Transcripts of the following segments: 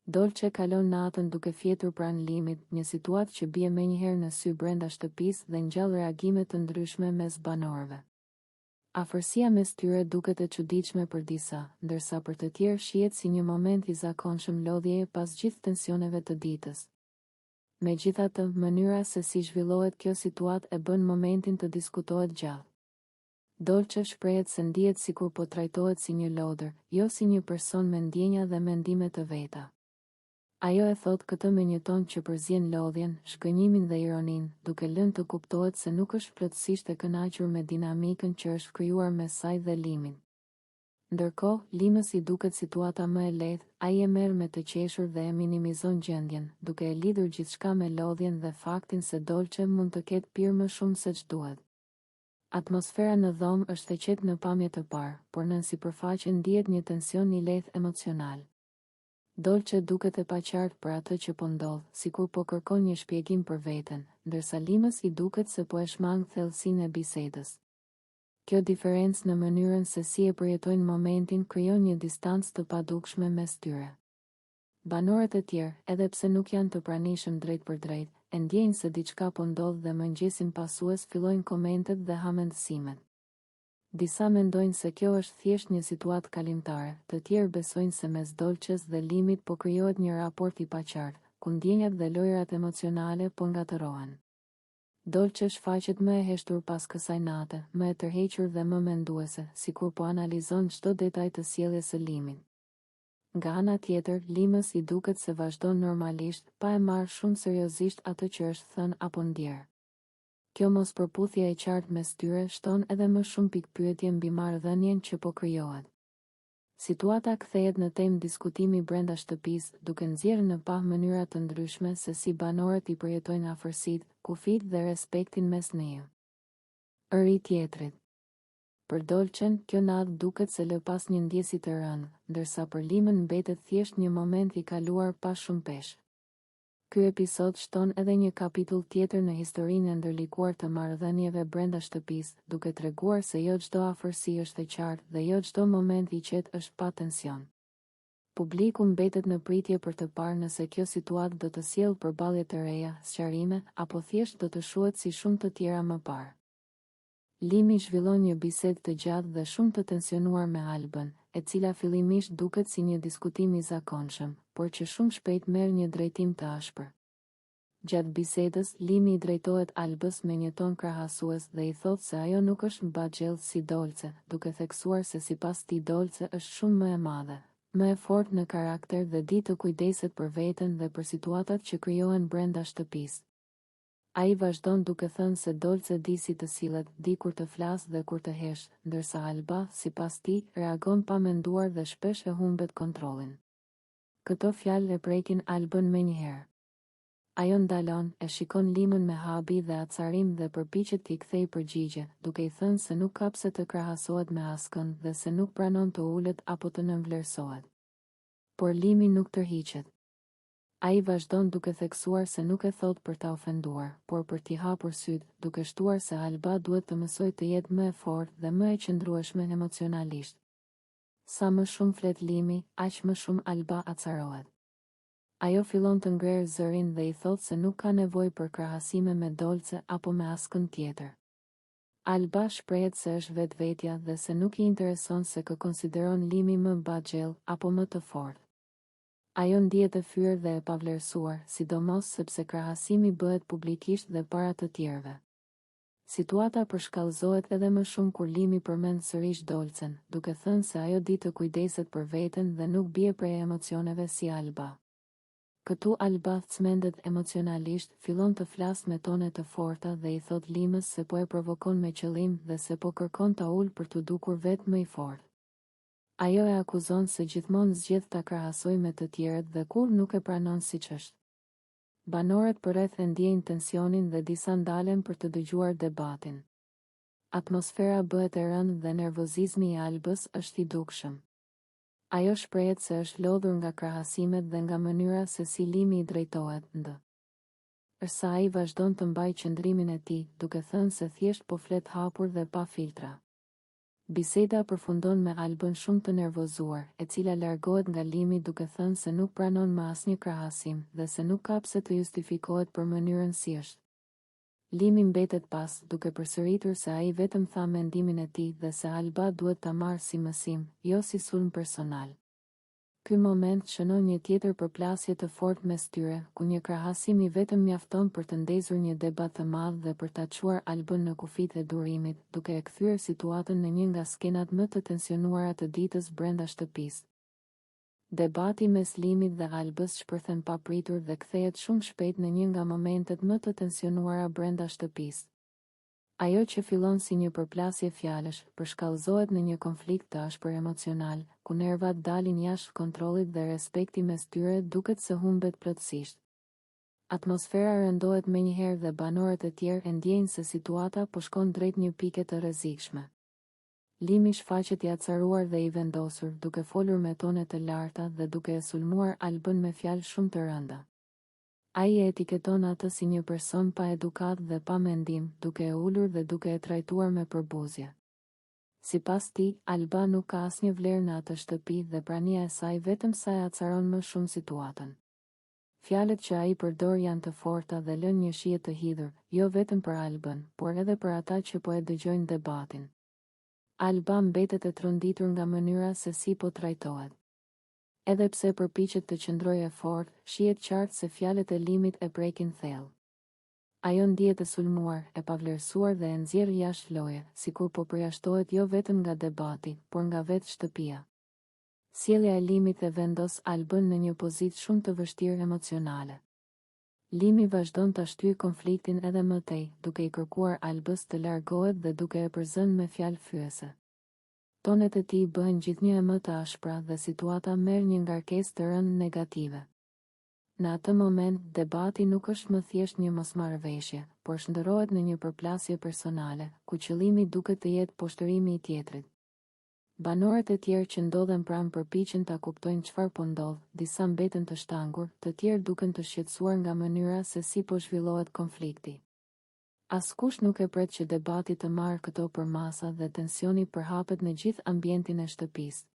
Dolce kalon natën duke fjetur pranë limit, një situatë që bie menjëherë në sy brenda shtëpisë dhe ngjall reagime të ndryshme mes banorëve. Afërsia mes tyre duket e çuditshme për disa, ndërsa për të tjerë shihet si një moment i zakonshëm lodhjeje pas gjithë tensioneve të ditës. Megjithatë, mënyra se si zhvillohet kjo situatë e bën momentin të diskutohet gjallë. Dolce shprehet se ndihet sikur po trajtohet si një lodër, jo si një person me ndjenja dhe mendime të veta. Ajo e thot këtë me një ton që përzien lodhjen, shgënjimin dhe ironin, duke lënë të kuptohet se nuk është plotësisht e kënaqur me dinamikën që është krijuar mes saj dhe Limin. Ndërkohë, Limës i duket situata më e lehtë, ai e merr me të qeshur dhe e minimizon gjendjen, duke e lidhur gjithçka me lodhjen dhe faktin se Dolce mund të ketë pirë më shumë se ç'duhet. Atmosfera në dhomë është e qetë në pamje të parë, por nën sipërfaqe ndihet një tension i lehtë emocional. Dolce duket e paqartë për atë që po ndodh, sikur po kërkon një shpjegim për veten, ndërsa Limës i duket se po e shmang thellësinë e bisedës. Kjo diferencë në mënyrën se si e përjetojnë momentin krijon një distancë të padukshme mes tyre. Banorët e tjerë, edhe pse nuk janë të pranishëm drejt për drejt, e ndjejnë se diçka po ndodh dhe mëngjesin pasues fillojnë komentet dhe hamendësimet. Disa mendojnë se kjo është thjesht një situatë kalimtare, të tjerë besojnë se mes Dolces dhe Limit po krijohet një raport i paqartë, ku ndjenjat dhe lojrat emocionale po ngatërohen. Dolce shfaqet më e heshtur pas kësaj nate, më e tërhequr dhe më menduese, sikur po analizon çdo detaj të sjelljes së Limit. Nga ana tjetër, Limës i duket se vazhdon normalisht, pa e marrë shumë seriozisht atë që është thënë apo ndjerë. Kjo mospërputhje e qartë mes tyre shton edhe më shumë pikpyetje mbi marrëdhënien që po krijohet. Situata kthehet në temë diskutimi brenda shtëpisë, duke nxjerrë në pa mënyra të ndryshme se si banorët i përjetojnë afërsitë, kufijtë dhe respektin mes neje. Ëri tjetrit. Për Dolcen, kjo natë duket se lë pas një ndjesi të rëndë, ndërsa për Limën mbetet thjesht një moment i kaluar pa shumë peshë. Ky episod shton edhe një kapitull tjetër në historinë e ndërlikuar të marrëdhënieve brenda shtëpisë, duke treguar se jo çdo afërsi është e qartë dhe jo çdo moment i qetë është pa tension. Publiku mbetet në pritje për të parë nëse kjo situatë do të sjellë përballje të reja, sqarime, apo thjesht do të shuhet si shumë të tjera më parë. Limi zhvillon një bisedë të gjatë dhe shumë të tensionuar me Albën, e cila fillimisht duket si një diskutim i zakonshëm, por që shumë shpejt merr një drejtim të ashpër. Gjatë bisedës, Limi i drejtohet Albës me një ton krahasues dhe i thotë se ajo nuk është mbaxhell si Dolce, duke theksuar se sipas tij Dolce është shumë më e madhe, më e fortë në karakter dhe di të kujdeset për veten dhe për situatat që krijohen brenda shtëpisë. Ai vazhdon duke thënë se Dolce di si të sillet, di kur të flasë dhe kur të heshtë, ndërsa Alba, sipas tij, reagon pa menduar dhe shpesh e humbet kontrollin. Këto fjalë e prekin Albën menjëherë. Ajo ndalon, e shikon Limën me habi dhe acarim dhe përpiqet t'i kthejë përgjigje, duke i thënë se nuk ka pse të krahasohet me askënd dhe se nuk pranon të ulet apo të nënvlerësohet. Por Limi nuk tërhiqet. Ai vazhdon duke theksuar se nuk e thot për ta ofenduar, por për t'i hapur syt, duke shtuar se Alba duhet të mësoj të jetë më e fortë dhe më e qëndrueshme emocionalisht. Sa më shumë flet Limi, aq më shumë Alba acarohet. Ajo fillon të ngrer zërin dhe i thot se nuk ka nevojë për krahasime me Dolce apo me askën tjetër. Alba shprehet se është vetvetja dhe se nuk i intereson se kë konsideron Limi më mbaxhell apo më të fortë. Ajo ndihet e fyer dhe e pavlerësuar, sidomos sepse krahasimi bëhet publikisht dhe para të tjerëve. Situata përshkallëzohet edhe më shumë kur Limi përmend sërish Dolcen, duke thënë se ajo di të kujdeset për veten dhe nuk bie prej emocioneve si Alba. Këtu Alba cmendet emocionalisht, fillon të flasë me tone të forta dhe i thot Limës se po e provokon me qëllim dhe se po kërkon ta ul për t'u dukur vetë më i fortë. Ajo e akuzon se gjithmonë zgjedh ta krahasoj me të tjerët dhe kur nuk e pranon siç është. Banorët përreth e ndjejnë tensionin dhe disa ndalen për të dëgjuar debatin. Atmosfera bëhet e rëndë dhe nervozizmi i Albës është i dukshëm. Ajo shprehet se është lodhur nga krahasimet dhe nga mënyra se si Limi i drejtohet ndërsa ai vazhdon të mbajë qëndrimin e tij, duke thënë se thjesht po flet hapur dhe pa filtra. Biseda përfundon me Albën shumë të nervozuar, e cila largohet nga Limi duke thënë se nuk pranon me asnjë krahasim dhe se nuk ka pse të justifikohet për mënyrën si është. Limi mbetet pas, duke përsëritur se ai vetëm tha mendimin e tij dhe se Alba duhet ta marrë si mësim, jo si sulm personal. Ky moment shënon një tjetër përplasje të fortë mes tyre, ku një krahasim i vetëm mjafton për të ndezur një debat të madh dhe për ta çuar Albën në kufitë e durimit, duke e kthyer situatën në një nga skenat më të tensionuara të ditës brenda shtëpisë. Debati mes Limit dhe Albës shpërthen papritur dhe kthehet shumë shpejt në një nga momentet më të tensionuara brenda shtëpisë. Ajo që fillon si një përplasje fjalësh, përshkallëzohet në një konflikt të ashpër emocional, ku nervat dalin jashtë kontrollit dhe respekti mes tyre duket se humbet plotësisht. Atmosfera rëndohet menjëherë dhe banorët e tjerë e ndjejnë se situata po shkon drejt një pike të rrezikshme. Limi shfaqet i acaruar dhe i vendosur, duke folur me tone të larta dhe duke e sulmuar Albën me fjalë shumë të rënda. Ai e etiketon atë si një person pa edukat dhe pa mendim, duke e ulur dhe duke e trajtuar me përbuzje. Sipas tij, Alba nuk ka asnjë vlerë në atë shtëpi dhe prania e saj vetëm sa e acaron më shumë situatën. Fjalët që ai përdor janë të forta dhe lën një shije të hidhur, jo vetëm për Albën, por edhe për ata që po e dëgjojnë debatin. Alba mbetet e tronditur nga mënyra se si po trajtohet. Edhe pse përpiqet të qëndrojë fort, shihet qartë se fjalët e Limit e prekin thellë. Ajo ndihet e sulmuar, e pavlerësuar dhe e nxjerr jashtë loje, sikur po përjashtohet jo vetëm nga debati, por nga vetë shtëpia. Sjellja e Limit e vendos Albën në një pozitë shumë të vështirë emocionale. Limi vazhdon ta shtyjë konfliktin edhe më tej, duke i kërkuar Albës të largohet dhe duke e përzënë me fjalë fyese. Tonet e tij bëhen gjithnjë më të ashpra dhe situata merr një ngarkesë të rëndë negative. Në atë moment, debati nuk është më thjesht një mosmarrëveshje, por shndërrohet në një përplasje personale, ku qëllimi duket të jetë poshtërimi i tjetrit. Banorët e tjerë që ndodhen pranë përpiqen ta kuptojnë çfarë po ndodh, disa mbeten të shtangur, të tjerë duken të shqetësuar nga mënyra se si po zhvillohet konflikti. Askush nuk e pret që debati të marrë këto përmasa dhe tensioni përhapet në gjithë ambientin e shtëpisë.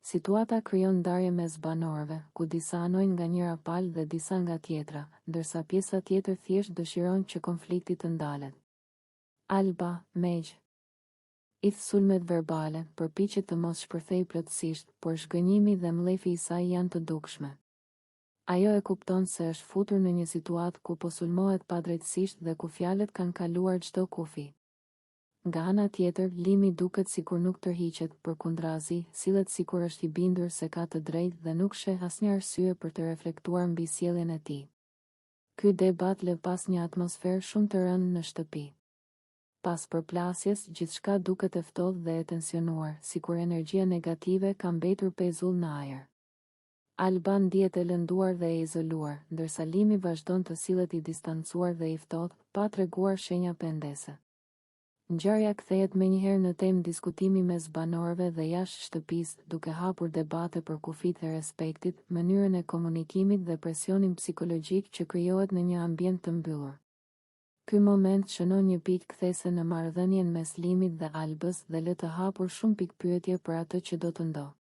Situata krijon ndarje mes banorëve, ku disa anojnë nga njëra palë dhe disa nga tjetra, ndërsa pjesa tjetër thjesht dëshiron që konflikti të ndalet. Alba, meq i sulmet verbale, përpiqet të mos shpërthejë plotësisht, por zhgënjimi dhe mlefi i saj janë të dukshme. Ajo e kupton se është futur në një situatë ku po sulmohet padrejtësisht dhe ku fjalët kanë kaluar çdo kufi. Nga ana tjetër, Limi duket sikur nuk tërhiqet, përkundrazi, sillet sikur është i bindur se ka të drejtë dhe nuk sheh asnjë arsye për të reflektuar mbi sjelljen e tij. Ky debat lë pas një atmosferë shumë të rëndë në shtëpi. Pas përplasjes, gjithçka duket e ftohtë dhe e tensionuar, sikur energjia negative ka mbetur pezull në ajër. Alba ndihet e lënduar dhe e izoluar, ndërsa Limi vazhdon të sillet i distancuar dhe i ftohtë, pa treguar shenja pendese. Ngjarja kthehet menjëherë në temë diskutimi mes banorëve dhe jashtë shtëpisë, duke hapur debate për kufitë e respektit, mënyrën e komunikimit dhe presionin psikologjik që krijohet në një ambient të mbyllur. Ky moment shënon një pikë kthese në marrëdhënien mes Limit dhe Albës dhe lë të hapur shumë pikë pyetje për atë që do të ndodhë.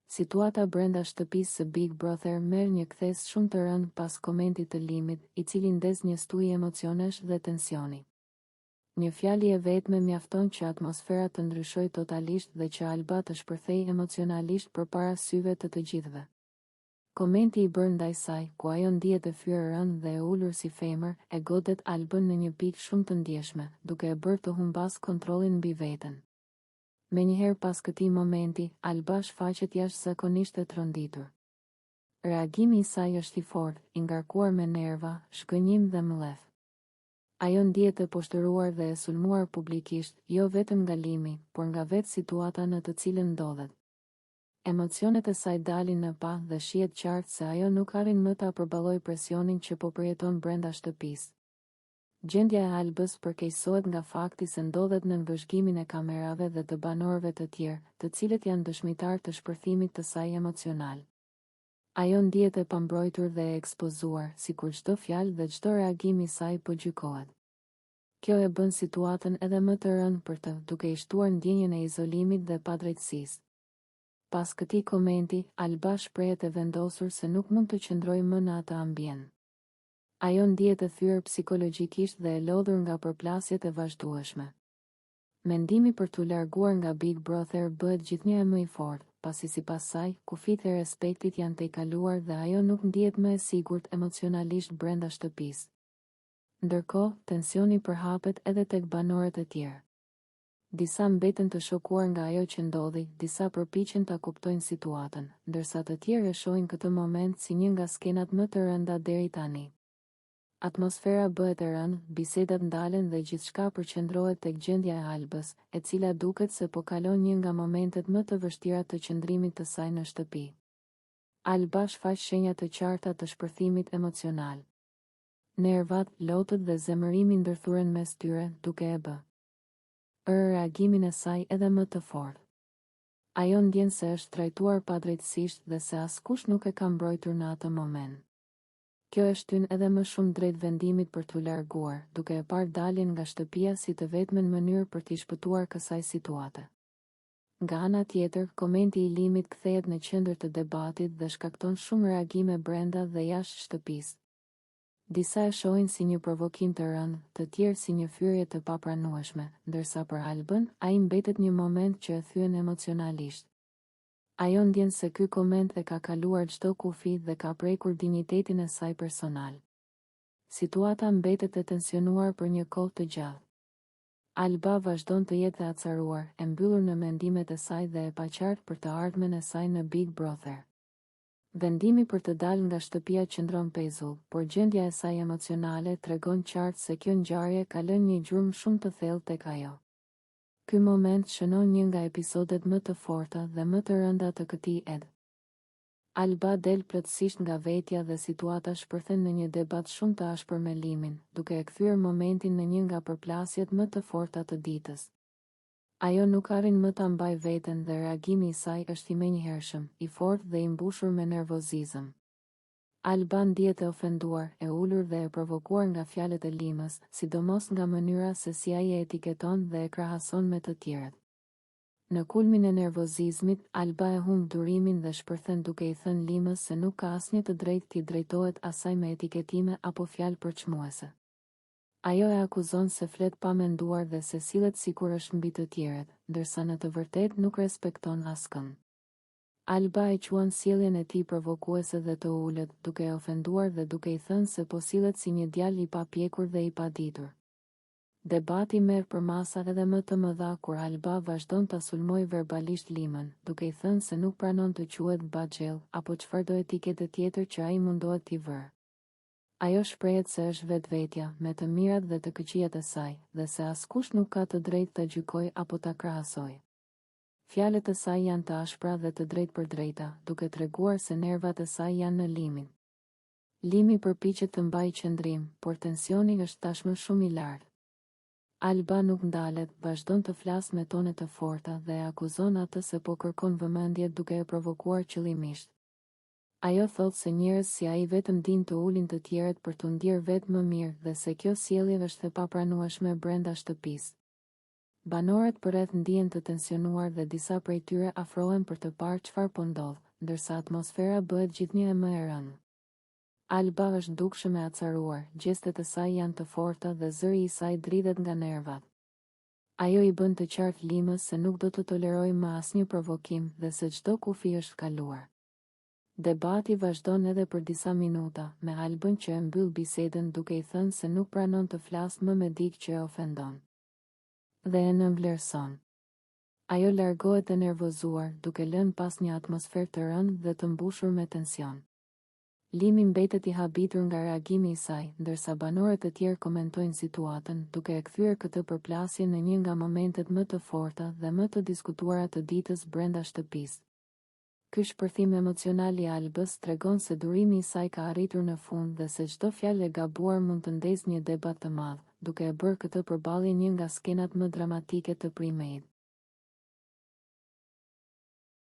Situata brenda shtëpisë së Big Brother merr një kthes shumë të rëndë pas komentit të Limit, i cili ndez një stujë emocionesh dhe tensioni. Një fjali e vetme mjafton që atmosfera të ndryshojë totalisht dhe që Alba të shpërthejë emocionalisht përpara syve të të gjithëve. Komenti i bërë ndaj saj, ku ajo ndihet e fyer rënd dhe e ulur si femër, e godet Albën në një pikë shumë të ndjeshme, duke e bërë të humbas kontrollin mbi veten. Menjëherë pas këtij momenti, Alba shfaqet jashtëzakonisht e tronditur. Reagimi i saj është i fortë, i ngarkuar me nerva, shkënjim dhe mllef. Ajo ndihet e poshtëruar dhe e sulmuar publikisht, jo vetëm nga Limi, por nga vetë situata në të cilën ndodhet. Emocionet e saj dalin në pa dhe shihet qartë se ajo nuk arrin më ta përballojë presionin që po përjeton brenda shtëpisë. Gjendja e Albës përkeqësohet nga fakti se ndodhet në vëzhgimin e kamerave dhe të banorëve të tjerë, të cilët janë dëshmitar të shpërthimit të saj emocional. Ajo ndihet e pambrojtur dhe e ekspozuar, sikur çdo fjalë dhe çdo reagim i saj po gjykohet. Kjo e bën situatën edhe më të rëndë për të, duke i shtuar ndjenjën e izolimit dhe padrejtësisë. Pas këtij komenti, Alba shprehet e vendosur se nuk mund të qëndrojë më në atë ambient. Ajo ndihet e thyer psikologjikisht dhe e lodhur nga përplasjet e vazhdueshme. Mendimi për t'u larguar nga Big Brother bëhet gjithnjë më i fortë, pasi sipas saj, kufit e respektit janë tejkaluar dhe ajo nuk ndihet më e sigurt emocionalisht brenda shtëpisë. Ndërkohë, tensioni përhapet edhe tek banorët e tjerë. Disa mbeten të shokuar nga ajo që ndodhi, disa përpiqen ta kuptojnë situatën, ndërsa të tjerë e shohin këtë moment si një nga skenat më të rënda deri tani. Atmosfera bëhet e rëndë, bisedat ndalen dhe gjithçka përqendrohet tek gjendja e Albës, e cila duket se po kalon një nga momentet më të vështira të qëndrimit të saj në shtëpi. Alba shfaq shenja të qarta të shpërthimit emocional. Nervat, lotët dhe zemërimi ndërthuren mes tyre, duke e bë reagimin e saj edhe më të fortë. Ajo ndjen se është trajtuar padrejtësisht dhe se askush nuk e ka mbrojtur në atë moment. Kjo e shtyn edhe më shumë drejt vendimit për t'u larguar, duke e parë daljen nga shtëpia si të vetmen mënyrë për t'i shpëtuar kësaj situate. Nga ana tjetër, komenti i Limit kthehet në qendër të debatit dhe shkakton shumë reagime brenda dhe jashtë shtëpisë. Disa e shohin si një provokim të rëndë, të tjerë si një fyerje të papranueshme, ndërsa për Albën, ai mbetet një moment që e thyen emocionalisht. Ajo ndjen se ky koment e ka kaluar çdo kufi dhe ka prekur dinjitetin e saj personal. Situata mbetet e tensionuar për një kohë të gjatë. Alba vazhdon të jetë e acaruar, e mbyllur në mendimet e saj dhe e paqartë për të ardhmen e saj në Big Brother. Vendimi për të dalë nga shtëpia qëndron pezull, por gjendja e saj emocionale tregon qartë se kjo ngjarje ka lënë një gjurmë shumë të thellë tek ajo. Ky moment shënon një nga episodet më të forta dhe më të rënda të këtij ed. Alba del plotësisht nga vetja dhe situata shpërthen në një debat shumë të ashpër me Limin, duke e kthyer momentin në një nga përplasjet më të forta të ditës. Ajo nuk arrin më ta mbaj veten dhe reagimi i saj është i menjëhershëm, i fortë dhe i mbushur me nervozizëm. Alba ndihet e ofenduar, e ulur dhe e provokuar nga fjalët e Limës, sidomos nga mënyra se si ai e etiketon dhe e krahason me të tjerët. Në kulmin e nervozizmit, Alba e humb durimin dhe shpërthen duke i thënë Limës se nuk ka asnjë të drejtë t'i drejtohet asaj me etiketime apo fjalë përçmuese. Ajo e akuzon se flet pa menduar dhe se sillet sikur është mbi të tjerët, ndërsa në të vërtetë nuk respekton askën. Alba e quan sjelljen e tij provokuese dhe të ulët, duke e ofenduar dhe duke i thënë se po sillet si një djalë i papjekur dhe i paditur. Debati merr përmasa edhe më të mëdha kur Alba vazhdon ta sulmojë verbalisht Limën, duke i thënë se nuk pranon të quhet baxhell apo çfarëdo etikete tjetër që ai mundohet t'i vërë. Ajo shprehet se është vetvetja, me të mirat dhe të këqijat e saj, dhe se askush nuk ka të drejtë ta gjykojë apo ta krahasojë. Fjalët e saj janë të ashpra dhe të drejtë për drejta, duke treguar se nervat e saj janë në limin. Limi përpiqet të mbajë qëndrim, por tensioni është tashmë shumë i lartë. Alba nuk ndalet, vazhdon të flasë me tone të forta dhe e akuzon atë se po kërkon vëmendje duke e provokuar qëllimisht. Ajo thot se njerëz si ai vetëm din të ulin të tjerët për t'u ndier vetë më mirë dhe se kjo sjellje është e papranueshme brenda shtëpisë. Banorët përreth ndihen të tensionuar dhe disa prej tyre afrohen për të parë çfarë po ndodh, ndërsa atmosfera bëhet gjithnjë më e rëndë. Alba është dukshëm e acaruar, gjestet e saj janë të forta dhe zëri i saj dridhet nga nervat. Ajo i bën të qartë Limës se nuk do të tolerojë më asnjë provokim dhe se çdo kufi është kaluar. Debati vazhdon edhe për disa minuta, me Albën që e mbyll bisedën duke i thënë se nuk pranon të flasë më me dikë që e ofendon dhe e nënvlerëson. Ajo largohet e nervozuar, duke lënë pas një atmosferë të rëndë dhe të mbushur me tension. Limi mbetet i habitur nga reagimi i saj, ndërsa banorët e tjerë komentojnë situatën, duke e kthyer këtë përplasje në një nga momentet më të forta dhe më të diskutuara të ditës brenda shtëpisë. Ky shpërthim emocional i Albës tregon se durimi i saj ka arritur në fund dhe se çdo fjalë e gabuar mund të ndezë një debat të madh, duke e bërë këtë përballje një nga skenat më dramatike të Premade.